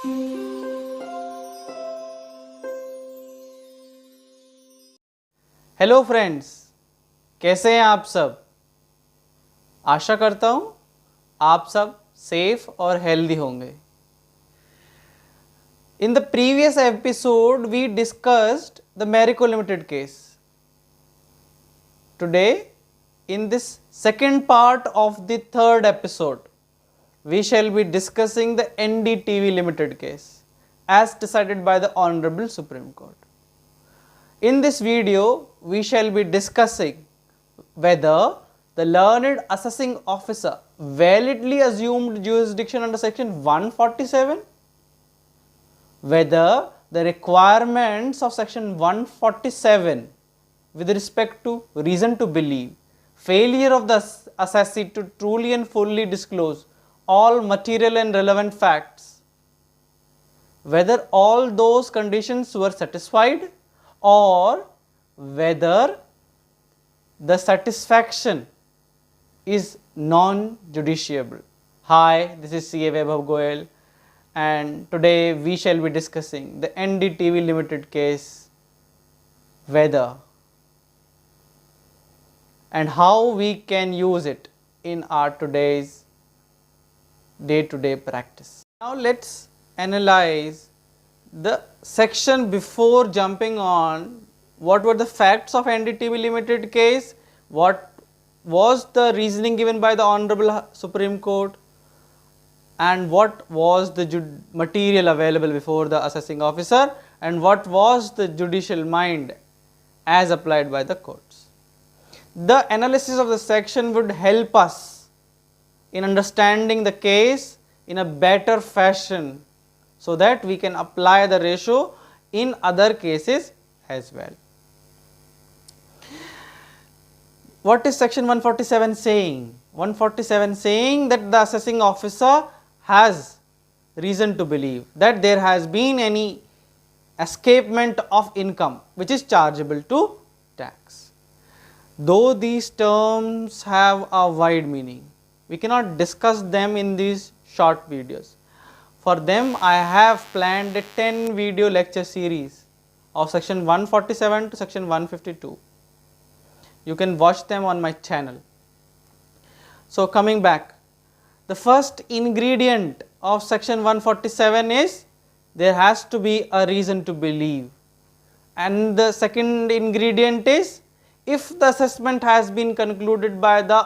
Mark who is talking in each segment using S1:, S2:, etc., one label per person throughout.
S1: Hello friends, कैसे हैं आप सब। आशा करता हूं आप सब सेफ और हेल्दी होंगे। In the previous episode we discussed the Marico Limited case. Today, in this second part of the third episode, we shall be discussing the NDTV Limited case as decided by the Honorable Supreme Court. In this video, we shall be discussing whether the learned assessing officer validly assumed jurisdiction under section 147, whether the requirements of section 147 with respect to reason to believe, failure of the assessee to truly and fully disclose all material and relevant facts, whether all those conditions were satisfied or whether the satisfaction is non-judiciable. Hi, this is CA Vaibhav Goyal, and today we shall be discussing the NDTV Limited case, whether and how we can use it in our today's day-to-day practice. Now let's analyze the section before jumping on. What were the facts of NDTV Limited case? What was the reasoning given by the Honorable Supreme Court? And what was the material available before the assessing officer? And what was the judicial mind as applied by the courts? The analysis of the section would help us in understanding the case in a better fashion, so that we can apply the ratio in other cases as well. What is section 147 saying? 147 saying that the assessing officer has reason to believe that there has been any escapement of income which is chargeable to tax. Though these terms have a wide meaning, we cannot discuss them in these short videos. For them, I have planned a 10 video lecture series of section 147 to section 152. You can watch them on my channel. So coming back, the first ingredient of section 147 is there has to be a reason to believe, and the second ingredient is if the assessment has been concluded by the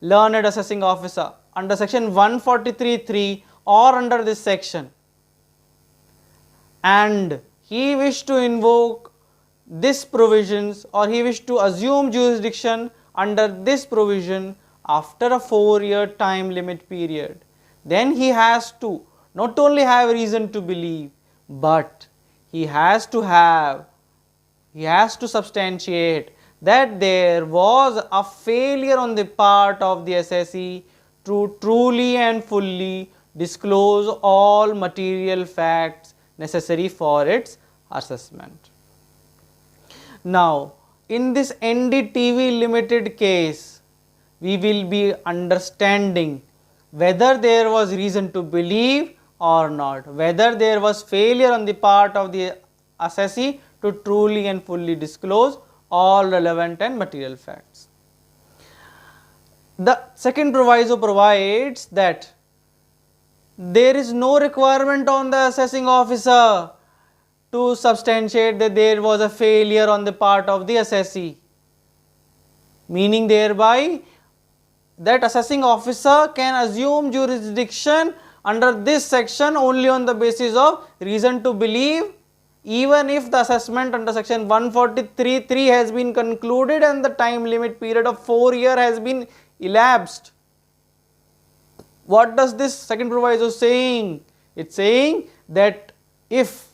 S1: learned assessing officer under section 143(3) or under this section, and he wished to invoke this provisions or he wished to assume jurisdiction under this provision after a 4-year time limit period, then he has to not only have reason to believe, but he has to substantiate that there was a failure on the part of the assessee to truly and fully disclose all material facts necessary for its assessment. Now, in this NDTV Limited case, we will be understanding whether there was reason to believe or not, whether there was failure on the part of the assessee to truly and fully disclose all relevant and material facts. The second proviso provides that there is no requirement on the assessing officer to substantiate that there was a failure on the part of the assessee, meaning thereby that assessing officer can assume jurisdiction under this section only on the basis of reason to believe, even if the assessment under section 143(3) has been concluded and the time limit period of 4 years has been elapsed. What does this second proviso saying? It's saying that if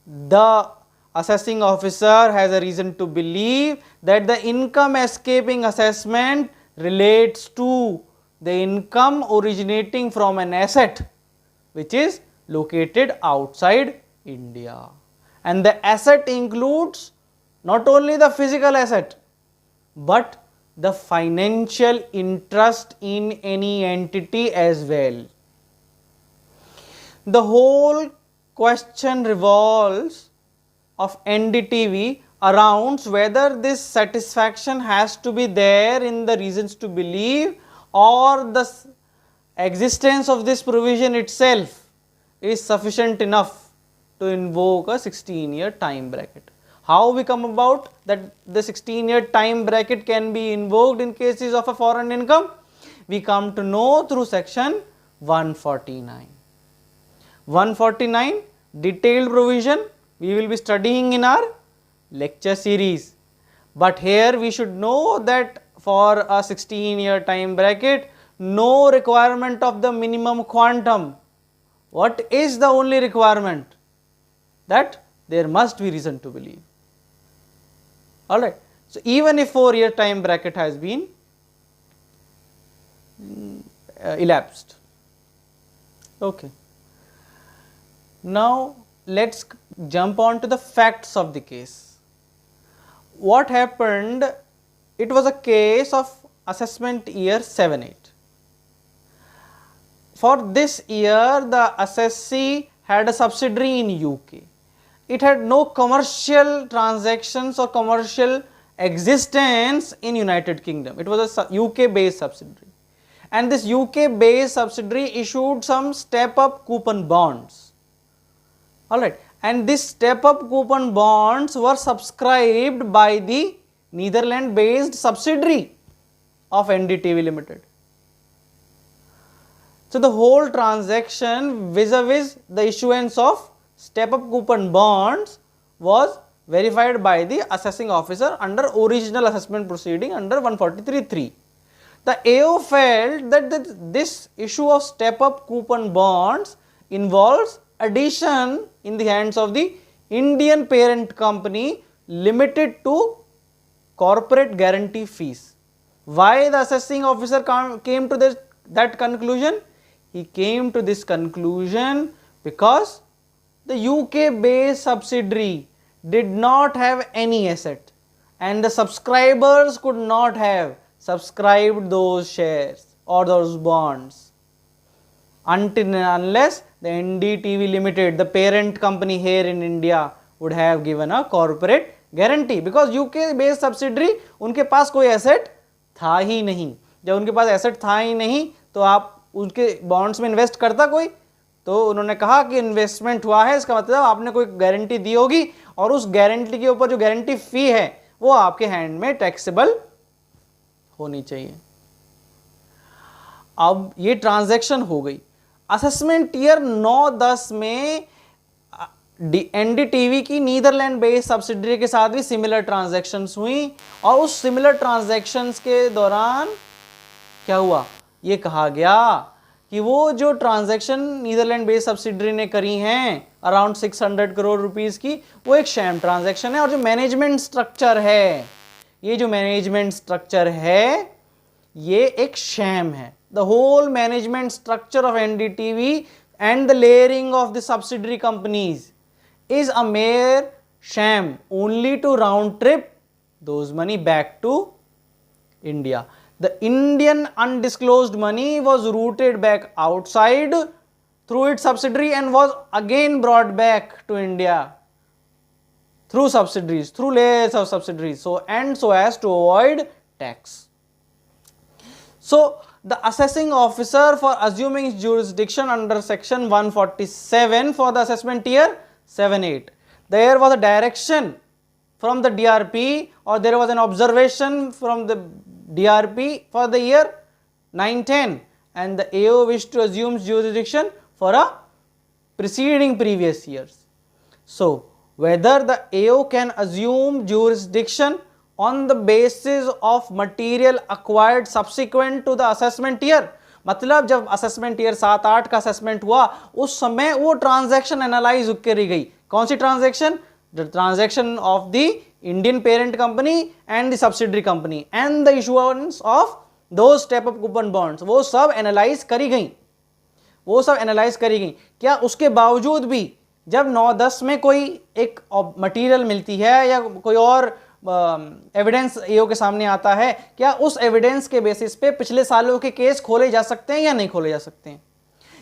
S1: the assessing officer has a reason to believe that the income escaping assessment relates to the income originating from an asset which is located outside India, and the asset includes not only the physical asset but the financial interest in any entity as well. The whole question revolves of NDTV around whether this satisfaction has to be there in the reasons to believe, or the existence of this provision itself is sufficient enough to invoke a 16-year time bracket. How we come about that the 16-year time bracket can be invoked in cases of a foreign income? We come to know through section 149. 149 detailed provision we will be studying in our lecture series, but here we should know that for a 16-year time bracket, no requirement of the minimum quantum. What is the only requirement? That there must be reason to believe. Alright, so even if 4-year time bracket has been elapsed. Okay. Now let's jump on to the facts of the case. What happened? It was a case of assessment year 7-8. For this year, the assessee had a subsidiary in UK. It had no commercial transactions or commercial existence in United Kingdom. It was a UK based subsidiary, and this UK based subsidiary issued some step up coupon bonds. Alright, and this step up coupon bonds were subscribed by the Netherlands based subsidiary of NDTV Limited. So the whole transaction vis-a-vis the issuance of step up coupon bonds was verified by the assessing officer under original assessment proceeding under 143(3). The AO felt that this issue of step up coupon bonds involves addition in the hands of the Indian parent company limited to corporate guarantee fees. Why the assessing officer came to that conclusion? He came to this conclusion because the UK based subsidiary did not have any asset, and the subscribers could not have subscribed those shares or those bonds until and unless the NDTV Limited, the parent company here in India, would have given a corporate guarantee, because UK based subsidiary उनके पास कोई asset था ही नहीं. जब उनके पास asset था ही नहीं तो आप उनके बॉन्ड्स में इन्वेस्ट करता कोई? तो उन्होंने कहा कि इन्वेस्टमेंट हुआ है, इसका मतलब आपने कोई गारंटी दी होगी, और उस गारंटी के ऊपर जो गारंटी फी है वो आपके हैंड में टैक्सेबल होनी चाहिए. अब ये ट्रांजैक्शन हो गई. असेसमेंट ईयर 9-10 में एनडीटीवी की नीदरलैंड बेस्ड सब्सिडरी के साथ भी सिमिलर ट्रांजैक्शंस हुई, और उस सिमिलर ट्रांजैक्शंस के दौरान क्या हुआ? ये कहा गया कि वो जो ट्रांजैक्शन नीदरलैंड बेस्ड सब्सिडरी ने करी हैं अराउंड 600 करोड़ रुपीस की, वो एक शैम ट्रांजैक्शन है, और जो मैनेजमेंट स्ट्रक्चर है, ये जो मैनेजमेंट स्ट्रक्चर है ये एक शैम है. The whole management structure of NDTV and the layering of the subsidiary companies is a mere sham, only to round trip those money back to India. The Indian undisclosed money was routed back outside through its subsidiary and was again brought back to India through subsidiaries, through layers of subsidiaries, so as to avoid tax. So the assessing officer, for assuming his jurisdiction under section 147 for the assessment year 7-8, there was a direction from the DRP, or there was an observation from the DRP for the year 9-10, and the AO wished to assume jurisdiction for a preceding previous years. So whether the AO can assume jurisdiction on the basis of material acquired subsequent to the assessment year, मतलब जब assessment year 7-8 का assessment हुआ उस समय वो transaction analyze करी गई. कौन सी transaction? The transaction of the Indian parent company and the subsidiary company and the issuance of those step up coupon bonds, वो सब analyze करी गई, वो सब analyze करी गई. क्या उसके बावजूद भी जब 9-10 में कोई एक मटीरियल मिलती है या कोई और एविडेंस एओ के सामने आता है, क्या उस एविडेंस के बेसिस पे पिछले सालों के केस खोले जा सकते हैं या नहीं खोले जा सकते हैं?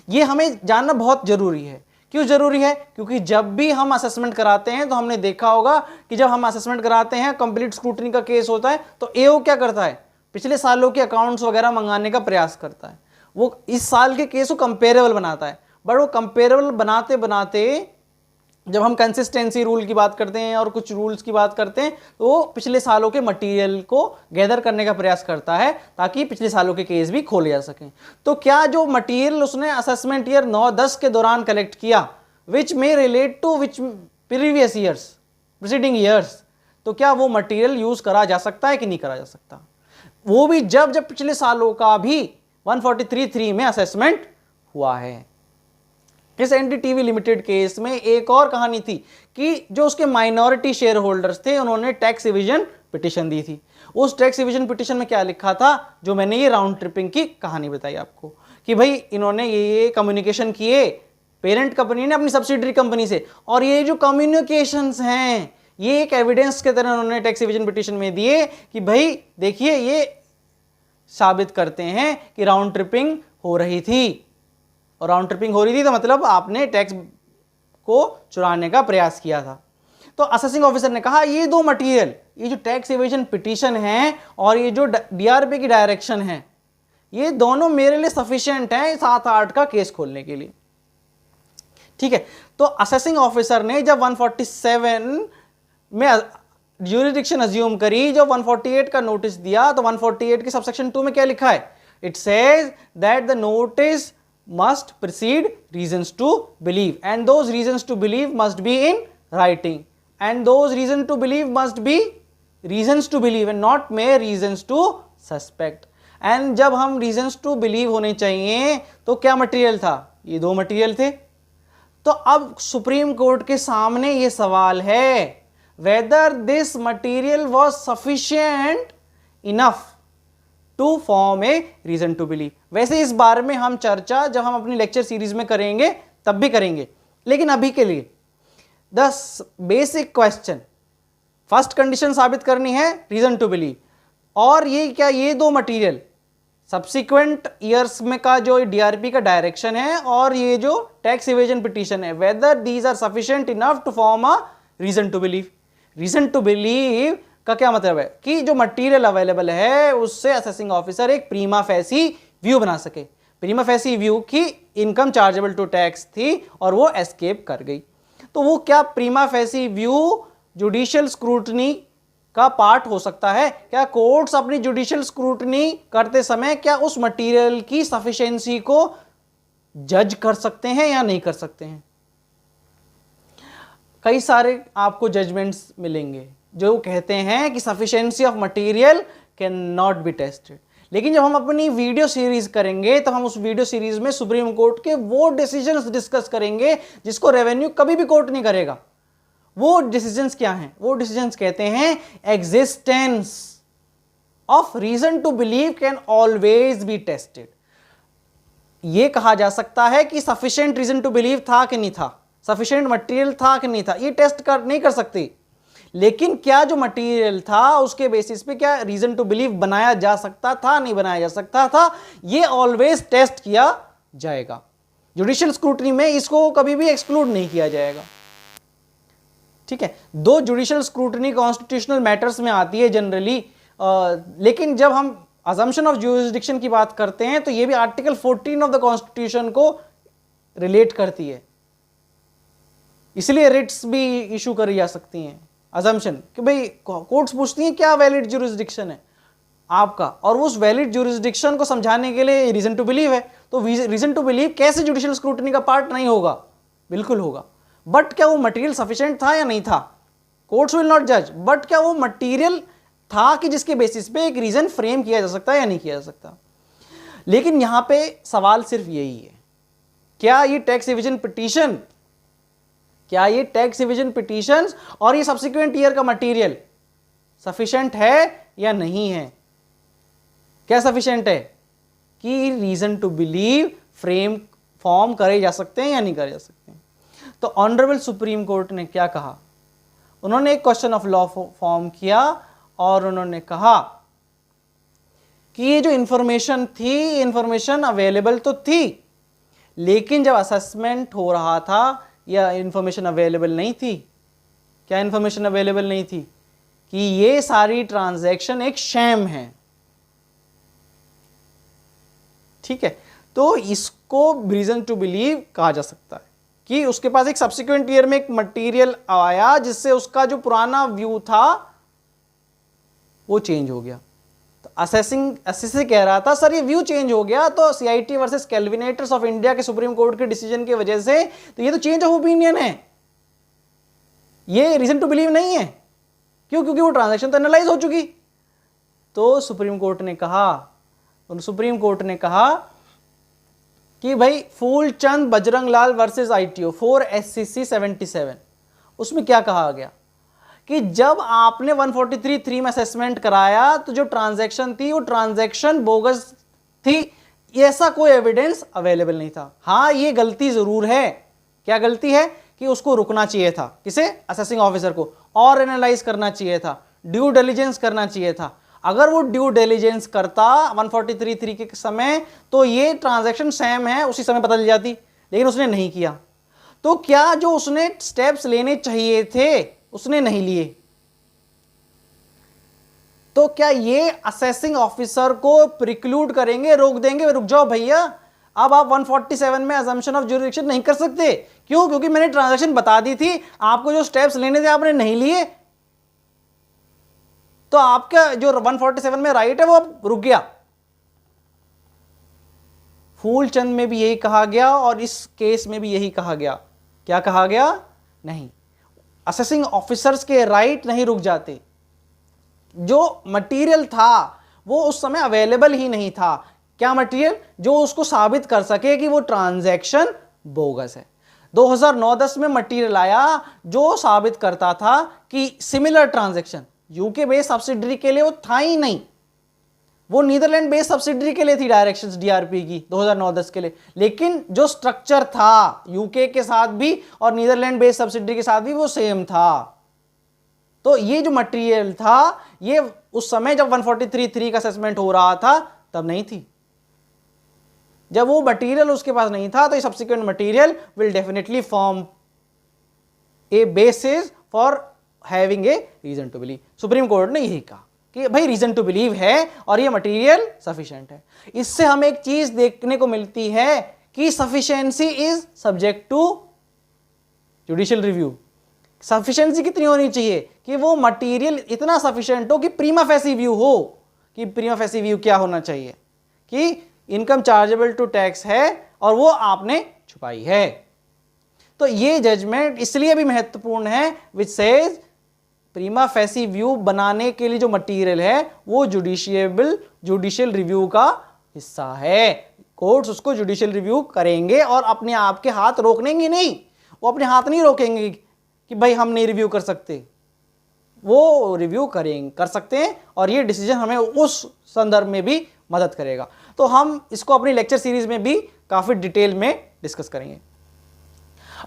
S1: ये हमें जानना बहुत जरूरी है। क्यों जरूरी है? क्योंकि जब भी हम असेसमेंट कराते हैं तो हमने देखा होगा कि जब हम असेसमेंट कराते हैं, कंप्लीट स्क्रूटनी का केस होता है, तो एओ क्या करता है, पिछले सालों के अकाउंट्स वगैरह मंगाने का प्रयास करता है। वो इस साल के केस को कंपेरेबल बनाता है, बट वो कंपेरेबल बनाते बनाते जब हम कंसिस्टेंसी रूल की बात करते हैं और कुछ रूल्स की बात करते हैं, तो वो पिछले सालों के मटेरियल को गैदर करने का प्रयास करता है ताकि पिछले सालों के केस भी खोले जा सकें। तो क्या जो मटेरियल उसने असेसमेंट ईयर 9-10 के दौरान कलेक्ट किया, which may relate to which previous years, preceding years, तो क्या वो मटेरियल यूज करा जा सकता है कि नहीं करा जा सकता? वो भी जब जब पिछले सालों का भी 143(3) में असेसमेंट हुआ है। इस एनडीटीवी लिमिटेड केस में एक और कहानी थी कि जो उसके माइनॉरिटी शेयर होल्डर्स थे, उन्होंने टैक्स इविजन पिटिशन दी थी। उस टैक्स इविजन पिटिशन में क्या लिखा था, जो मैंने ये राउंड ट्रिपिंग की कहानी बताई आपको, कि भाई इन्होंने ये कम्युनिकेशन किए पेरेंट कंपनी ने अपनी सब्सिडरी कंपनी से, और ये जो कम्युनिकेशंस हैं ये एक एविडेंस के तरह उन्होंने टैक्स इविजन पिटिशन में दिए कि भाई देखिए ये साबित करते हैं कि राउंड ट्रिपिंग हो रही थी, और राउंड ट्रिपिंग हो रही थी तो मतलब आपने टैक्स को चुराने का प्रयास किया था। तो असेसिंग ऑफिसर ने कहा ये दो मटेरियल, ये जो टैक्स इवेजन पिटीशन है और ये जो डीआरपी की डायरेक्शन है, ये दोनों मेरे लिए सफिशिएंट हैं 7-8 का केस खोलने के लिए। ठीक है, तो असेसिंग ऑफिसर ने जब 147 में ज्यूरिडिक्शन अज्यूम करी, जब 148 का नोटिस दिया, तो 148 के सबसेक्शन 2 में क्या लिखा है? It says that the notice must precede reasons to believe, and those reasons to believe must be in writing, and those reasons to believe must be reasons to believe and not mere reasons to suspect। and जब हम reasons to believe होने चाहिए तो क्या material था? ये दो material थे। तो अब सुप्रीम कोर्ट के सामने ये सवाल है whether this material was sufficient enough to form a reason to believe. वैसे इस बारे में हम चर्चा जब हम अपनी लेक्चर सीरीज में करेंगे तब भी करेंगे, लेकिन अभी के लिए the basic question, first condition साबित करनी है रीजन टू बिलीव, और ये क्या, ये दो मटेरियल सब्सिक्वेंट ईयर्स में का जो डीआरपी का डायरेक्शन है और ये जो टैक्स इवेजन पिटीशन है, whether these are sufficient enough to form a reason to believe. Reason to believe का क्या मतलब है कि जो मटेरियल अवेलेबल है उससे असेसिंग ऑफिसर एक प्रीमा फेसी व्यू बना सके। प्रीमा फेसी व्यू की इनकम चार्जेबल टू टैक्स थी और वो एस्केप कर गई। तो वो क्या प्रीमा फेसी व्यू जुडिशियल स्क्रूटनी का पार्ट हो सकता है? क्या कोर्ट्स अपनी जुडिशियल स्क्रूटनी करते समय क्या उस मटेरियल की सफिशिएंसी को जज कर सकते हैं या नहीं कर सकते हैं? कई सारे आपको जजमेंट्स मिलेंगे जो कहते हैं कि sufficiency of material can not be tested, लेकिन जब हम अपनी वीडियो सीरीज करेंगे तो हम उस वीडियो सीरीज में सुप्रीम कोर्ट के वो डिसीजंस डिस्कस करेंगे जिसको रेवेन्यू कभी भी कोर्ट नहीं करेगा। वो डिसीजंस क्या हैं? वो डिसीजंस कहते हैं existence of reason to believe can always be tested. ये कहा जा सकता है कि सफिशिएंट रीजन टू बिलीव था कि नहीं था, सफिशिएंट मटेरियल था कि नहीं था, ये टेस्ट नहीं कर सकती, लेकिन क्या जो मटेरियल था उसके बेसिस पे क्या रीजन टू बिलीव बनाया जा सकता था, नहीं बनाया जा सकता था, ये ऑलवेज टेस्ट किया जाएगा। जुडिशियल स्क्रूटनी में इसको कभी भी एक्सक्लूड नहीं किया जाएगा। ठीक है, दो जुडिशियल स्क्रूटनी कॉन्स्टिट्यूशनल मैटर्स में आती है जनरली, लेकिन जब हम अजम्पशन ऑफ ज्यूरिसडिक्शन की बात करते हैं तो ये भी आर्टिकल 14 ऑफ द कॉन्स्टिट्यूशन को रिलेट करती है, इसलिए रिट्स भी इशू करी जा सकती हैं। अजम्पशन कि भाई कोर्ट्स पूछती हैं क्या वैलिड ज्यूरिसडिक्शन है आपका, और उस वैलिड ज्यूरिसडिक्शन को समझाने के लिए रीजन टू बिलीव है। तो रीजन टू बिलीव कैसे जुडिशियल स्क्रूटनी का पार्ट नहीं होगा? बिल्कुल होगा, बट क्या वो मटेरियल सफिशिएंट था या नहीं था? कोर्ट्स विल नॉट जज, बट क्या वो मटेरियल था कि जिसके बेसिस पे एक रीजन फ्रेम किया जा सकता है या नहीं किया जा सकता? लेकिन यहां पे सवाल सिर्फ यही है, क्या ये टैक्स इवेजन पिटीशन, क्या ये टैक्स इवेजन पिटीशंस और ये सब्सिक्वेंट ईयर का मटेरियल सफिशिएंट है या नहीं है? क्या सफिशिएंट है कि reason to believe frame form करे जा सकते हैं या नहीं करे जा सकते हैं? तो ऑनरेबल सुप्रीम कोर्ट ने क्या कहा? उन्होंने एक क्वेश्चन ऑफ लॉ फॉर्म किया और उन्होंने कहा कि ये जो इंफॉर्मेशन थी, इंफॉर्मेशन अवेलेबल तो थी, लेकिन जब असेसमेंट हो रहा था या इंफॉर्मेशन अवेलेबल नहीं थी, क्या इंफॉर्मेशन अवेलेबल नहीं थी कि ये सारी ट्रांजैक्शन एक शैम है। ठीक है, तो इसको रीजन टू बिलीव कहा जा सकता है कि उसके पास एक सब्सिक्वेंट ईयर में एक मटेरियल आया जिससे उसका जो पुराना व्यू था वो चेंज हो गया। तो असेसिंग कह रहा था सर ये व्यू चेंज हो गया, तो सीआईटी वर्सेस कैलविनेटर्स ऑफ इंडिया के सुप्रीम कोर्ट के डिसीजन की वजह से तो ये तो चेंज ऑफ ओपिनियन है, ये रीजन टू बिलीव नहीं है। क्यों? क्योंकि वो ट्रांजैक्शन तो एनालाइज हो चुकी। तो सुप्रीम कोर्ट ने कहा कि भाई Phoolchand Bajranglal versus ITO 4 SCC 77, उसमें क्या कहा गया कि जब आपने 143(3) में असेसमेंट कराया तो जो ट्रांजैक्शन थी वो ट्रांजैक्शन बोगस थी, ऐसा कोई एविडेंस अवेलेबल नहीं था। हाँ, ये गलती जरूर है। क्या गलती है? कि उसको रुकना चाहिए था, किसे? असेसिंग ऑफिसर को, और एनालाइज करना चाहिए था, ड्यू डिलिजेंस करना चाहिए था। अगर वो ड्यू डिलिजेंस करता 143(3) के समय तो ये ट्रांजैक्शन सेम है उसी समय पता चल जाती, लेकिन उसने नहीं किया। तो क्या जो उसने स्टेप्स लेने चाहिए थे उसने नहीं लिए, तो क्या ये असेसिंग ऑफिसर को प्रिक्लूड करेंगे, रोक देंगे, रुक जाओ भैया, अब आप 147 में अजम्पशन ऑफ ज्यूरिडिक्शन नहीं कर सकते? क्यों? क्योंकि मैंने ट्रांजैक्शन बता दी थी, आपको जो स्टेप्स लेने थे आपने नहीं लिए, तो आपका जो 147 में राइट है वो अब रुक गया। फूलचंद में भी यही कहा गया और इस केस में भी यही कहा गया। क्या कहा गया? नहीं, असेसिंग ऑफिसर्स के राइट नहीं रुक जाते। जो मटेरियल था वो उस समय अवेलेबल ही नहीं था। क्या मटेरियल? जो उसको साबित कर सके कि वो ट्रांजैक्शन बोगस है। 2009-10 में मटेरियल आया जो साबित करता था कि similar transaction UK based subsidiary के लिए वो था ही नहीं, वो नीदरलैंड बेस्ड सब्सिडरी के लिए थी डायरेक्शंस डीआरपी की 2009-10 के लिए, लेकिन जो स्ट्रक्चर था यूके के साथ भी और नीदरलैंड बेस्ड सब्सिडरी के साथ भी वो सेम था। तो ये जो मटेरियल था ये उस समय जब 143(3) का असेसमेंट हो रहा था तब नहीं थी। जब वो मटेरियल उसके पास नहीं था तो ये subsequent material will definitely form a basis for having a reason to believe. Supreme court ने यही कहा कि भाई रीजन टू बिलीव है और ये मटेरियल सफिशिएंट है। इससे हमें एक चीज देखने को मिलती है कि sufficiency is subject to judicial review. Sufficiency कितनी होनी चाहिए कि वो मटेरियल इतना सफिशिएंट हो कि प्रीमा फेसी व्यू हो। कि प्रीमा फेसी व्यू क्या होना चाहिए कि इनकम चार्जेबल टू टैक्स है और वो आपने छुपाई है। तो ये जजमेंट इसलिए भी महत्वपूर्ण है विच सेज प्रीमा फेसी व्यू बनाने के लिए जो मटेरियल है वो जुडिशियल रिव्यू का हिस्सा है। कोर्ट्स उसको जुडिशियल रिव्यू करेंगे और अपने आप के हाथ रोकेंगे नहीं, वो अपने हाथ नहीं रोकेंगे कि भाई हम नहीं रिव्यू कर सकते, वो रिव्यू कर सकते हैं और ये डिसीजन हमें उस संदर्भ में भी मदद करेगा। तो हम इसको अपनी लेक्चर सीरीज में भी काफी डिटेल में डिस्कस करेंगे।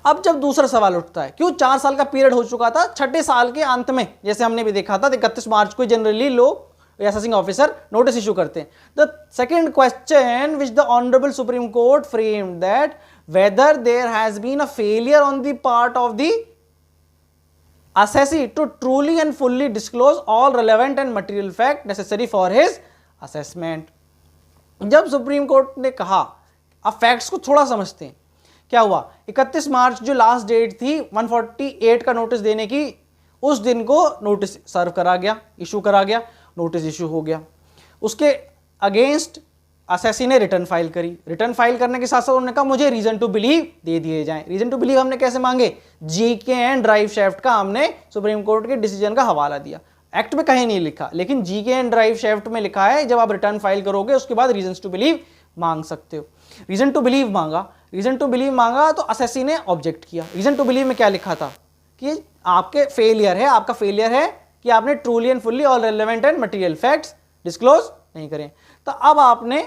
S1: अब जब दूसरा सवाल उठता है, क्यों 4 साल का पीरियड हो चुका था, छठे साल के अंत में जैसे हमने भी देखा था 31 मार्च को जनरली लोग असेसिंग ऑफिसर नोटिस इशू करते हैं। The second question which the honourable supreme court framed that whether there has been a failure on the part of the assessee to truly and fully disclose all relevant and material fact necessary for his assessment। जब supreme court ने कहा, अब facts को थोड़ा समझते हैं, क्या हुआ 31 मार्च जो लास्ट डेट थी 148 का नोटिस देने की, उस दिन को नोटिस सर्व करा गया, इशू करा गया, नोटिस इशू हो गया। उसके अगेंस्ट असेसी ने रिटर्न फाइल करी। रिटर्न फाइल करने के साथ साथ उन्होंने कहा मुझे रीजन टू बिलीव दे दिए जाएं। रीजन टू बिलीव हमने कैसे मांगे? जीके एंड ड्राइव शेफ्ट का हमने सुप्रीम कोर्ट के डिसीजन का हवाला दिया। एक्ट में कहीं नहीं लिखा, लेकिन जीके एंड ड्राइव शेफ्ट में लिखा है जब आप रिटर्न फाइल करोगे उसके बाद रीजन टू बिलीव मांग सकते हो। रीजन टू बिलीव मांगा, रीजन टू बिलीव मांगा तो असेसी ने ऑब्जेक्ट किया। रीजन टू बिलीव में क्या लिखा था कि आपके फेलियर है, आपका फेलियर है कि आपने truly and fully all relevant and material facts disclose नहीं करें। तो अब आपने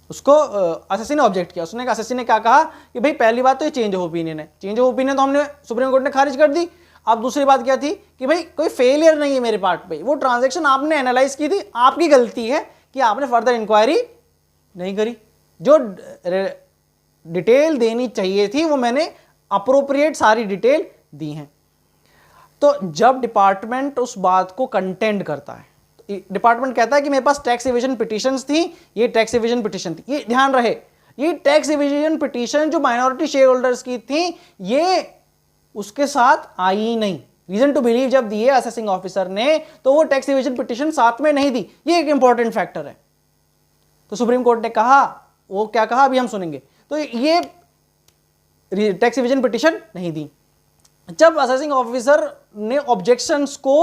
S1: उसको असेसी ने ऑब्जेक्ट किया। उसने असेसी ने क्या कहा कि भाई पहली बात तो ये चेंज ऑफ ओपिनियन है, चेंज ऑफ ओपिनियन तो हमने सुप्रीम कोर्ट ने खारिज कर दी। अब दूसरी बात क्या थी कि भाई कोई फेलियर नहीं है मेरे पार्ट पे, वो ट्रांजैक्शन आपने एनालाइज की थी, आपकी गलती है कि आपने फर्दर इंक्वायरी नहीं करी। जो डिटेल देनी चाहिए थी वो मैंने अप्रोप्रिएट सारी डिटेल दी हैं। तो जब डिपार्टमेंट उस बात को कंटेंड करता है, डिपार्टमेंट कहता है कि मेरे पास टैक्स एविजन पिटीशंस थी, ये टैक्स एविजन पिटीशन थी, ये ध्यान रहे, ये टैक्स एविजन पिटीशन जो माइनॉरिटी शेयर होल्डर्स की थी ये उसके साथ आई ही नहीं। रीजन टू बिलीव जब दिए असेसिंग ऑफिसर ने तो वो टैक्स एविजन पिटीशन साथ में नहीं दी, ये एक इंपॉर्टेंट फैक्टर है। तो सुप्रीम कोर्ट ने कहा, वो क्या कहा अभी हम सुनेंगे, तो ये टैक्स एविजन पिटीशन नहीं दी। जब असेसिंग ऑफिसर ने ऑब्जेक्शंस को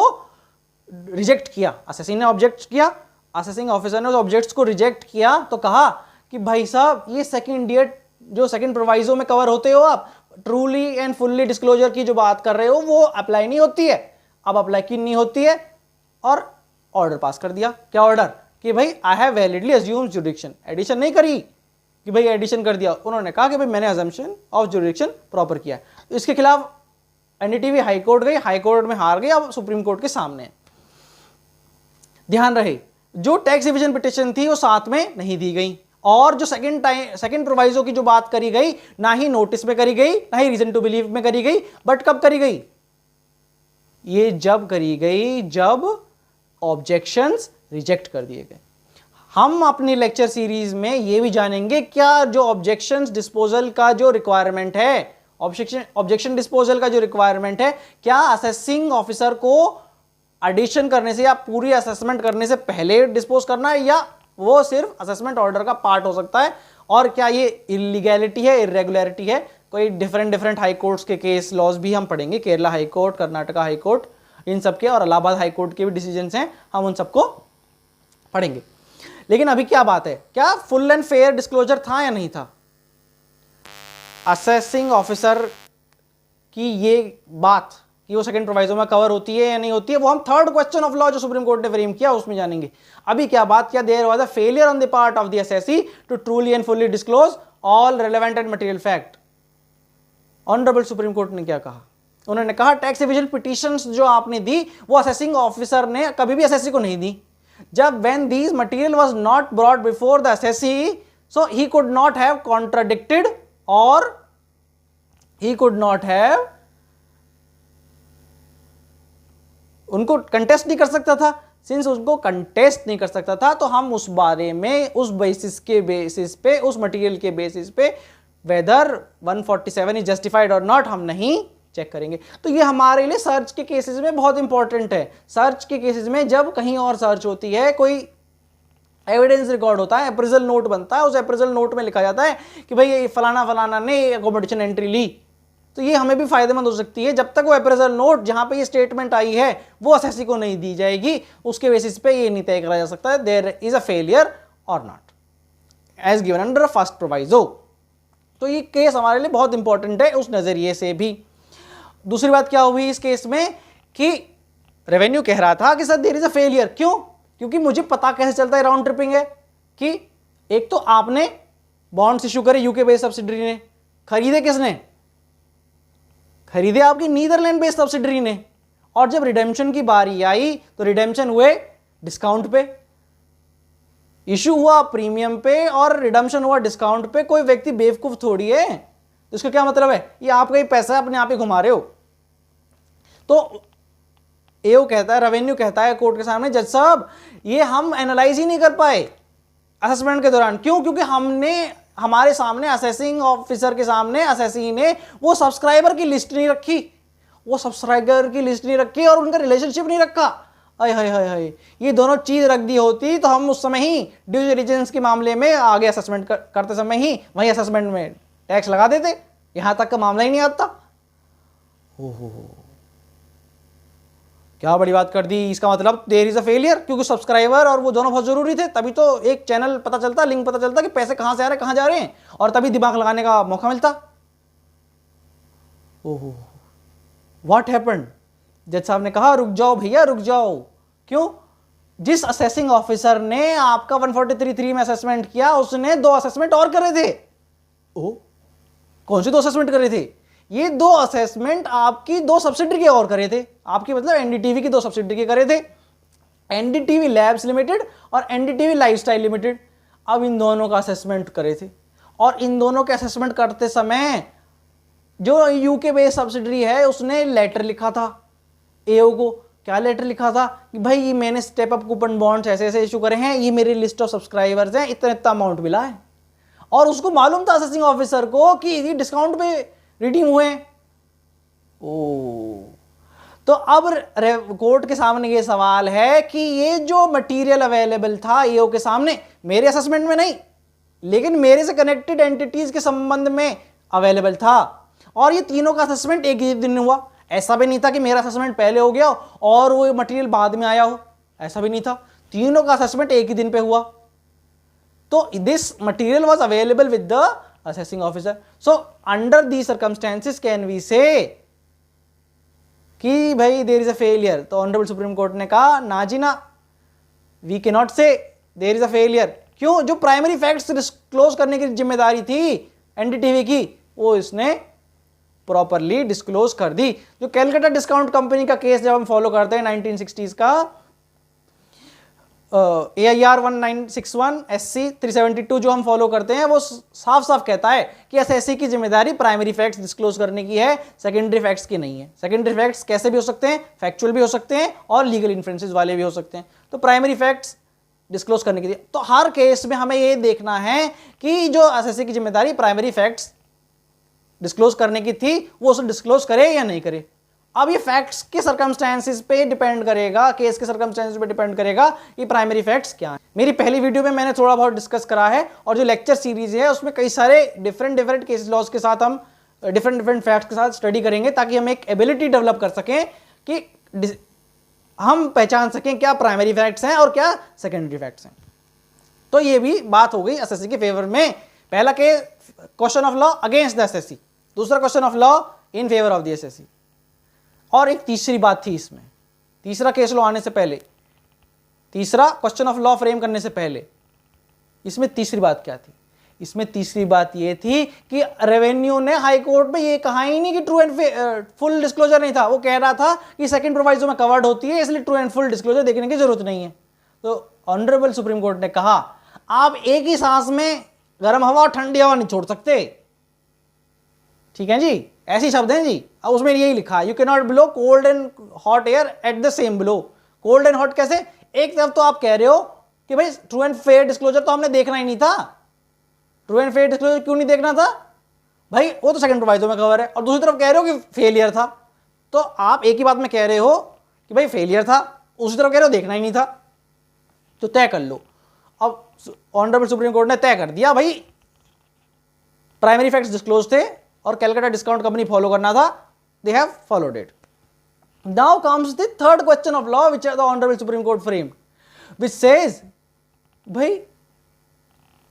S1: रिजेक्ट किया, असेसिंग ने ऑब्जेक्ट किया, असेसिंग ऑफिसर ने उस ऑब्जेक्ट्स को रिजेक्ट किया, तो कहा कि भाई साहब ये सेकंड ईयर जो सेकंड प्रोवाइजो में कवर होते हो आप, ट्रूली एंड फुल्ली डिस्क्लोजर की जो बात कर रहे हो वो अप्लाई नहीं होती है। अब अप्लाई की नहीं होती है और ऑर्डर पास कर दिया। क्या ऑर्डर? कि भाई I have validly assumed jurisdiction, addition नहीं करी कि भाई एडिशन कर दिया, उन्होंने कहा कि भाई मैंने अजम्पशन ऑफ जुरिडिक्शन प्रॉपर किया। इसके खिलाफ एनडीटीवी हाई कोर्ट गई, हाई कोर्ट में हार गई, अब सुप्रीम कोर्ट के सामने। ध्यान रहे जो टैक्स एविजन पिटीशन थी वो साथ में नहीं दी गई, और जो सेकंड प्रोवाइजो की जो बात करी गई ना ही नोटिस में करी गई ना ही रीजन टू बिलीव में करी गई, बट कब करी गई? ये जब करी गई जब ऑब्जेक्शंस रिजेक्ट कर दिए गए। हम अपनी लेक्चर सीरीज में ये भी जानेंगे क्या जो ऑब्जेक्शंस डिस्पोजल का जो रिक्वायरमेंट है, ऑब्जेक्शन डिस्पोजल का जो रिक्वायरमेंट है, क्या असेसिंग ऑफिसर को एडिशन करने से या पूरी असेसमेंट करने से पहले डिस्पोज करना है, या वो सिर्फ असेसमेंट ऑर्डर का पार्ट हो सकता है, और क्या ये इलीगैलिटी है, इरेगुलरिटी है? कोई डिफरेंट हाई कोर्ट्स के केस लॉज भी हम पढ़ेंगे, Kerala high court, Karnataka high court, इन सबके, और इलाहाबाद हाई कोर्ट के भी डिसीजंस हैं, हम उन सबको पढ़ेंगे। लेकिन अभी क्या बात है, क्या फुल एंड फेयर डिस्क्लोजर था या नहीं था? असेसिंग ऑफिसर की ये बात कि वो सेकंड प्रोवाइजो में कवर होती है या नहीं होती है, वो हम थर्ड क्वेश्चन ऑफ लॉ जो सुप्रीम कोर्ट ने फ्रेम किया उसमें जानेंगे। अभी क्या बात, क्या there was a failure on the part of the assessee to truly and fully disclose all relevant and material fact. Honourable supreme court ने क्या कहा? उन्होंने कहा टैक्स एविजन पिटीशंस जो आपने दी वो असेसिंग ऑफिसर ने कभी भी असेसी को नहीं दी। जब when these material was not brought before the assessee, so he could not have contradicted or he could not have, उनको कंटेस्ट नहीं कर सकता था। सिंस उसको कंटेस्ट नहीं कर सकता था तो हम उस बारे में उस बेसिस पे उस मटेरियल के बेसिस पे वेदर 147 इज जस्टिफाइड और नॉट हम नहीं चेक करेंगे। तो ये हमारे लिए सर्च के केसेस में बहुत इंपॉर्टेंट है। सर्च के केसेस में जब कहीं और सर्च होती है, कोई एविडेंस रिकॉर्ड होता है, अप्रेजल नोट बनता है, उस अप्रेजल नोट में लिखा जाता है कि भाई ये फलाना फलाना ने अकोमोडेशन एंट्री ली, तो ये हमें भी फायदेमंद हो सकती है। जब तक वो अप्रेजल नोट जहां पे ये स्टेटमेंट आई है वो असेसी को नहीं दी जाएगी, उसके बेसिस पे ये नहीं तय करा जा सकता है देयर इज अ फेलियर और not as given under first proviso. तो ये केस हमारे लिए बहुत इंपॉर्टेंट है उस नजरिए से भी। दूसरी बात क्या हुई इस केस में कि रेवेन्यू कह रहा था कि sir there is a failure. क्यों? क्योंकि मुझे पता कैसे चलता है राउंड ट्रिपिंग है कि एक तो आपने बॉन्ड्स इशू करे यूके बेस्ड सब्सिडरी ने, खरीदे किसने? खरीदे आपकी नीदरलैंड बेस्ड सब्सिडरी ने, और जब रिडेम्पशन की बारी आई तो रिडेम्पशन हुए डिस्काउंट पे, इशू हुआ प्रीमियम पे और रिडेम्पशन हुआ डिस्काउंट पे। कोई व्यक्ति बेवकूफ थोड़ी है। तो इसका क्या मतलब है? ये आपका ही पैसा अपने आप ही घुमा रहे हो। तो एओ कहता है, रेवेन्यू कहता है कोर्ट के सामने, जज साहब ये हम एनालाइज ही नहीं कर पाए असेसमेंट के दौरान। क्यों? क्योंकि हमारे सामने असेसिंग ऑफिसर के सामने असेसी ने वो सब्सक्राइबर की लिस्ट नहीं रखी, वो सब्सक्राइबर की लिस्ट नहीं रखी और उनका रिलेशनशिप नहीं रखा। हाय हाय हाय हाय, ये दोनों चीज रख दी होती तो हम उस समय ही ड्यू डिलिजेंस के मामले में आगे असेसमेंट करते समय ही वही असेसमेंट में टैक्स लगा देते, यहां तक का मामला ही नहीं आता। हो क्या बड़ी बात कर दी। इसका मतलब देयर इज अ फेलियर, क्योंकि सब्सक्राइबर और वो दोनों बहुत जरूरी थे, तभी तो एक चैनल पता चलता, लिंक पता चलता कि पैसे कहां से आ रहे हैं, कहां जा रहे हैं, और तभी दिमाग लगाने का मौका मिलता। ओहो, व्हाट हैपेंड? जज साहब ने कहा रुक जाओ भैया रुक जाओ। क्यों? जिस असेसिंग ऑफिसर ने आपका 143(3) में असेसमेंट किया उसने 2 असेसमेंट और करे थे। ओह, कौन से 2 असेसमेंट करे थे? ये 2 असेसमेंट आपकी 2 सब्सिडरी के और करे थे। आपकी मतलब एनडीटीवी की 2 सब्सिडरी के करे थे, एनडीटीवी लैब्स लिमिटेड और एनडीटीवी लाइफस्टाइल लिमिटेड। अब इन दोनों का असेसमेंट करे थे, और इन दोनों के असेसमेंट करते समय जो यूके बेस्ड सब्सिडरी है उसने लेटर लिखा था एओ को। क्या लेटर लिखा था कि भाई ये मैंने स्टेप अप कूपन बॉन्ड्स ऐसे ऐसे इशू करे हैं, ये मेरी लिस्ट ऑफ सब्सक्राइबर्स हैं, इतना इतना अमाउंट मिला है, और उसको मालूम था असेसिंग ऑफिसर को कि ये डिस्काउंट पे रिडीम हुए हैं। ओ, तो अब कोर्ट के सामने ये सवाल है कि ये जो मटेरियल अवेलेबल था एओ के सामने, मेरे असेसमेंट में नहीं लेकिन मेरे से कनेक्टेड एंटिटीज के संबंध में अवेलेबल था, और ये तीनों का असेसमेंट एक ही दिन हुआ। ऐसा भी नहीं था कि मेरा असेसमेंट पहले हो गया और वो मटेरियल बाद में आया हो, ऐसा भी नहीं था, तीनों का असेसमेंट एक ही दिन पे हुआ। तो this material was available with the assessing officer. So under the circumstances can we say कि भाई देयर इज अ फेलियर। तो ऑनरेबल सुप्रीम कोर्ट ने कहा ना जी ना, we can not say there is a failure. क्यों? जो प्राइमरी फैक्ट्स डिस्क्लोज करने की जिम्मेदारी थी एनडीटीवी की, वो इसने प्रॉपरली डिस्क्लोज कर दी। जो कैलकाटा डिस्काउंट कंपनी का केस जब हम फॉलो करते हैं 1960s का, AIR 1961 SC 372 जो हम फॉलो करते हैं, वो साफ साफ कहता है कि एसएससी की जिम्मेदारी प्राइमरी फैक्ट्स डिस्क्लोज करने की है, सेकेंडरी फैक्ट्स की नहीं है। सेकेंडरी फैक्ट्स कैसे भी हो सकते हैं, फैक्चुअल भी हो सकते हैं और लीगल इन्फ्रेंसेस वाले भी हो सकते हैं। तो प्राइमरी फैक्ट्स डिस्क्लोज करने की, तो हर केस में हमें ये देखना है कि जो एसएससी की जिम्मेदारी प्राइमरी फैक्ट्स डिस्क्लोज करने की थी वो उसे डिस्क्लोज करे या नहीं करे। अब ये फैक्ट्स के सर्कमस्टेंसेस पे डिपेंड करेगा, केस के सर्कमस्टेंसेस पे डिपेंड करेगा कि प्राइमरी फैक्ट्स क्या हैं। मेरी पहली वीडियो में मैंने थोड़ा बहुत डिस्कस करा है, और जो लेक्चर सीरीज है उसमें कई सारे डिफरेंट केस लॉज के साथ हम डिफरेंट फैक्ट्स के साथ स्टडी करेंगे, ताकि हम एक एबिलिटी डेवलप कर सकें कि हम पहचान सकें क्या प्राइमरी फैक्ट्स हैं और क्या सेकेंडरी फैक्ट्स हैं। तो ये भी बात हो गई एसएससी के फेवर में। पहला case question of law against the SSC, दूसरा question of law in favour of the SSC. और एक तीसरी बात थी इसमें, तीसरा केस लॉ आने से पहले, तीसरा क्वेश्चन ऑफ लॉ फ्रेम करने से पहले, इसमें तीसरी बात क्या थी? इसमें तीसरी बात यह थी कि रेवेन्यू ने हाई कोर्ट में ये कहा ही नहीं कि ट्रू एंड फुल डिस्क्लोजर नहीं था। वो कह रहा था कि सेकंड प्रोवाइजो में कवर्ड होती है, इसलिए ट्रू एंड फुल डिस्क्लोजर देखने की जरूरत नहीं है। तो ऑनरेबल सुप्रीम कोर्ट ने कहा आप एक ही सांस में गर्म हवा और ठंडी हवा नहीं छोड़ सकते। ठीक है जी, ऐसी शब्द हैं जी। अब उसमें यही लिखा है, you can not blow cold and hot air at the same blow. Cold and hot कैसे? एक तरफ तो आप कह रहे हो कि भाई ट्रू एंड फेयर डिस्क्लोजर तो हमने देखना ही नहीं था। ट्रू एंड फेयर डिस्क्लोजर क्यों नहीं देखना था भाई? वो तो सेकंड प्रोवाइजो में कवर है। और दूसरी तरफ कह रहे हो कि फेलियर था। तो आप एक ही बात में कह रहे हो कि भाई फेलियर था, दूसरी तरफ कह रहे हो देखना ही नहीं था। तो तय कर लो। अब ऑनरेबल सुप्रीम कोर्ट ने तय कर दिया भाई प्राइमरी फैक्ट्स डिस्क्लोज थे और कैलकाटा डिस्काउंट कंपनी फॉलो करना था, they have followed it. Now comes the third question of law which the honourable supreme court framed, which says भाई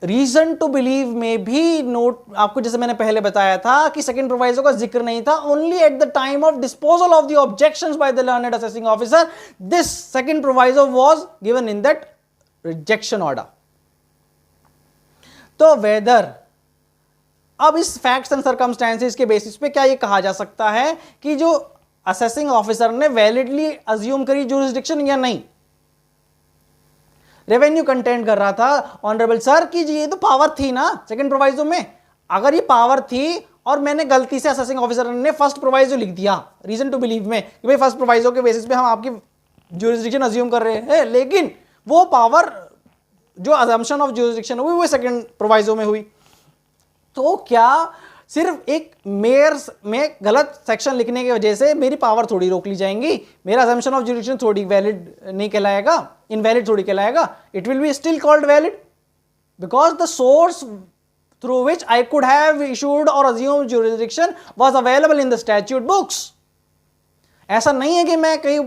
S1: रीजन टू बिलीव में भी नोट, आपको जैसे मैंने पहले बताया था कि सेकंड प्रोवाइजो का जिक्र नहीं था, only at the time of disposal of the objections by the learned assessing officer this second proviso was given in that rejection order. तो वेदर, अब इस फैक्ट्स एंड सर्कमस्टेंसेस के बेसिस पे क्या ये कहा जा सकता है कि जो असेसिंग ऑफिसर ने वैलिडली अज्यूम करी जुरिस्डिक्शन या नहीं? रेवेन्यू कंटेंट कर रहा था ऑनरेबल सर कि जी ये तो पावर थी ना सेकंड प्रोवाइजो में। अगर ये पावर थी और मैंने गलती से असेसिंग ऑफिसर ने फर्स्ट प्रोवाइजो लिख दिया रीजन टू बिलीव में कि भाई फर्स्ट प्रोवाइजो के बेसिस पे हम आपकी जुरिस्डिक्शन अज्यूम कर रहे हैं, लेकिन वो पावर जो अजम्पशन ऑफ जुरिस्डिक्शन हुई वो सेकंड प्रोवाइजो में हुई, तो क्या सिर्फ एक मेयर में गलत सेक्शन लिखने की वजह से मेरी पावर थोड़ी रोक ली जाएंगी? मेरा अजम्पशन ऑफ जुरिस्डिक्शन थोड़ी वैलिड नहीं कहलाएगा, इनवैलिड थोड़ी कहलाएगा? It will be still called valid because the source through which I could have issued or assumed jurisdiction was available in the statute books. ऐसा नहीं है कि मैं कहीं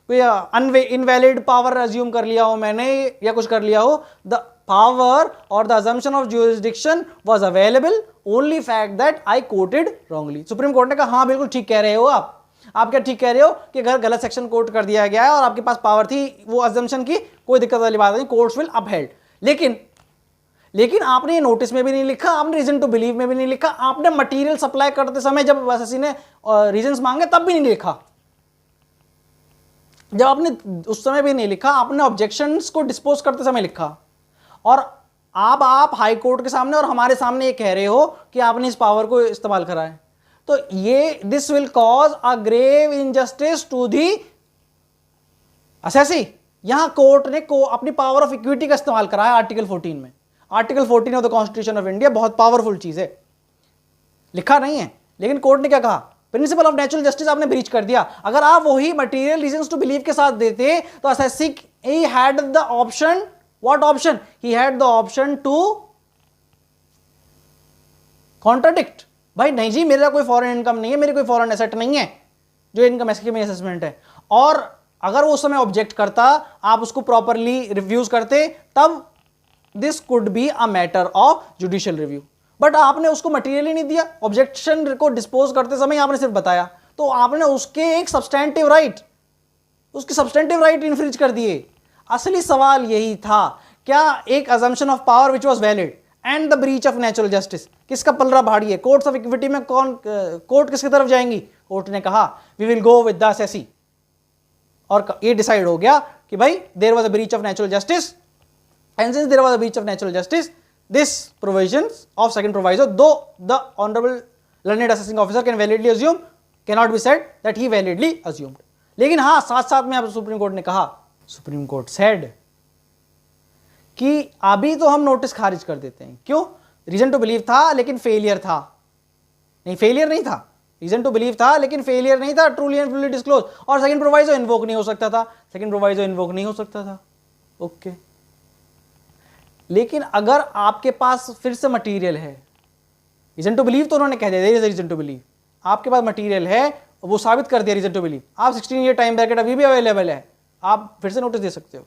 S1: कोई इनवैलिड पावर अज्यूम कर लिया हो मैंने या कुछ कर लिया हो। The power or the assumption of jurisdiction was available, only fact that I quoted wrongly। Supreme court ने कहा हाँ बिल्कुल ठीक कह रहे हो आप क्या ठीक कह रहे हो कि अगर गलत सेक्शन कोट कर दिया गया है और आपके पास पावर थी वो अजम्पशन की, कोई दिक्कत वाली बात नहीं, कोर्ट्स विल अपहेल्ड। लेकिन आपने ये नोटिस में भी नहीं लिखा, आपने रीजन टू बिलीव में भी नहीं लिखा, आपने मटेरियल सप्लाई करते समय जब एसएससी ने रीजंस मांगे तब भी नहीं लिखा, जब आपने उस समय भी नहीं लिखा, आपने ऑब्जेक्शंस को डिस्पोज करते समय लिखा। और आप हाई कोर्ट के सामने और हमारे सामने ये कह रहे हो कि आपने इस पावर को इस्तेमाल करा है, तो ये this will cause a grave injustice to the assessee. यहां कोर्ट ने अपनी पावर ऑफ इक्विटी का इस्तेमाल करा है आर्टिकल 14 में। Article 14 of the constitution of India बहुत पावरफुल चीज है, लिखा नहीं है, लेकिन कोर्ट ने क्या कहा, प्रिंसिपल ऑफ नेचुरल जस्टिस आपने ब्रीच कर दिया। अगर आप वही मटेरियल रीजंस टू बिलीव के साथ देते तो assessee he had the option, what option, he had the option to contradict. भाई नहीं जी, मेरा कोई फॉरेन इनकम नहीं है, मेरी कोई फॉरेन एसेट नहीं है जो इनकम एस्केप असेसमेंट है। और अगर वो उस समय ऑब्जेक्ट करता, आप उसको प्रॉपरली रिव्यूज करते, तब this could be a matter of judicial review. But आपने उसको मटेरियल ही नहीं दिया, ऑब्जेक्शन को डिस्पोज करते समय आपने सिर्फ बताया, तो आपने उसके एक सब्सटेंटिव राइट, उसके सब्सटेंटिव राइट इन्फ्रिज कर दिए। असली सवाल यही था, क्या एक assumption of power which was valid and the breach of natural justice, किसका पलड़ा भारी है? कोर्ट्स ऑफ इक्विटी में कोर्ट किसकी तरफ जाएंगी? कोर्ट ने कहा we will go with the assessee, और ये डिसाइड हो गया कि भाई there was a breach of natural justice, and since there was a breach of natural justice, this provisions of second proviso, though the honorable learned assessing officer can validly assume, cannot be said that he validly assumed। लेकिन हाँ, साथ साथ में अब supreme court ने कहा, supreme court said कि अभी तो हम नोटिस खारिज कर देते हैं। क्यों? रीजन टू बिलीव था लेकिन फेलियर था, नहीं फेलियर नहीं था, रीजन टू बिलीव था लेकिन फेलियर नहीं था, ट्रूली एंड फुल्ली डिस्क्लोज, और सेकंड प्रोवाइजो इन्वोक नहीं हो सकता था, सेकंड प्रोवाइजो इन्वोक नहीं हो सकता था। ओके, लेकिन अगर आपके पास फिर से मटेरियल है, रीजन टू बिलीव तो उन्होंने कह दिया there is reason to believe, आपके पास मटेरियल है, वो साबित कर दिया रीजन टू बिलीव, आप 16 ईयर टाइम ब्रैकेट अभी भी अवेलेबल है, आप फिर से नोटिस दे सकते हो,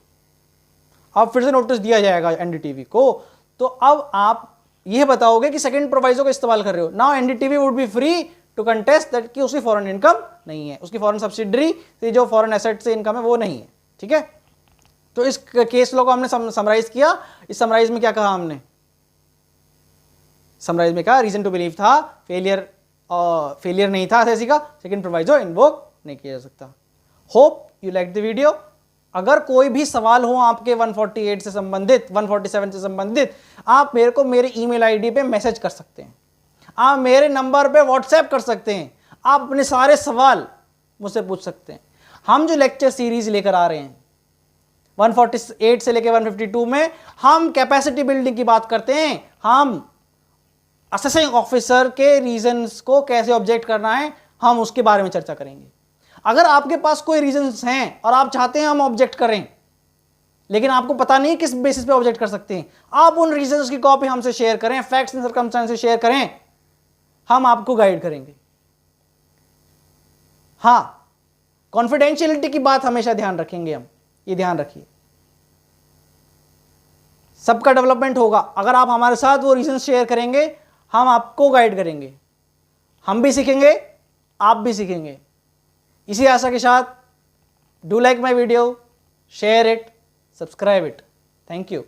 S1: आप फिर से नोटिस दिया जाएगा एनडीटीवी को। तो अब आप यह बताओगे कि सेकंड प्रोवाइजो का इस्तेमाल कर रहे हो, now NDTV would be free to contest that कि उसकी फॉरेन इनकम नहीं है, उसकी फॉरेन सब्सिडरी से जो फॉरेन एसेट से इनकम है वो नहीं है। ठीक है, तो इस केस लॉ को हमने समराइज किया। इस समराइज में क्या कहा हमने? समराइज में कहा रीजन टू बिलीव था, फेलियर नहीं था असेसी का, सेकंड प्रोवाइजो इन्वोक नहीं किया जा सकता। Hope you like the video. अगर कोई भी सवाल हो आपके 148 से संबंधित, 147 से संबंधित, आप मेरे को मेरे ईमेल आईडी पे मैसेज कर सकते हैं, आप मेरे नंबर पे व्हाट्सएप कर सकते हैं, आप अपने सारे सवाल मुझसे पूछ सकते हैं। हम जो लेक्चर सीरीज लेकर आ रहे हैं 148 से लेकर 152 में हम कैपेसिटी बिल्डिंग की बात करते हैं, हम असेसिंग ऑफिसर के रीजंस को कैसे ऑब्जेक्ट करना है हम उसके बारे में चर्चा करेंगे। अगर आपके पास कोई रीजंस हैं और आप चाहते हैं हम ऑब्जेक्ट करें, लेकिन आपको पता नहीं किस बेसिस पे ऑब्जेक्ट कर सकते हैं, आप उन रीजंस की कॉपी हमसे शेयर करें, फैक्ट्स एंड सर्कमस्टेंसेस शेयर करें, हम आपको गाइड करेंगे। हां, कॉन्फिडेंशियलिटी की बात हमेशा ध्यान रखेंगे हम, ये ध्यान रखिए, सबका डेवलपमेंट होगा अगर आप हमारे साथ वो रीजन शेयर करेंगे, हम आपको गाइड करेंगे, हम भी सीखेंगे, आप भी सीखेंगे। इसी आशा के साथ do like my video, share it, subscribe it. Thank you.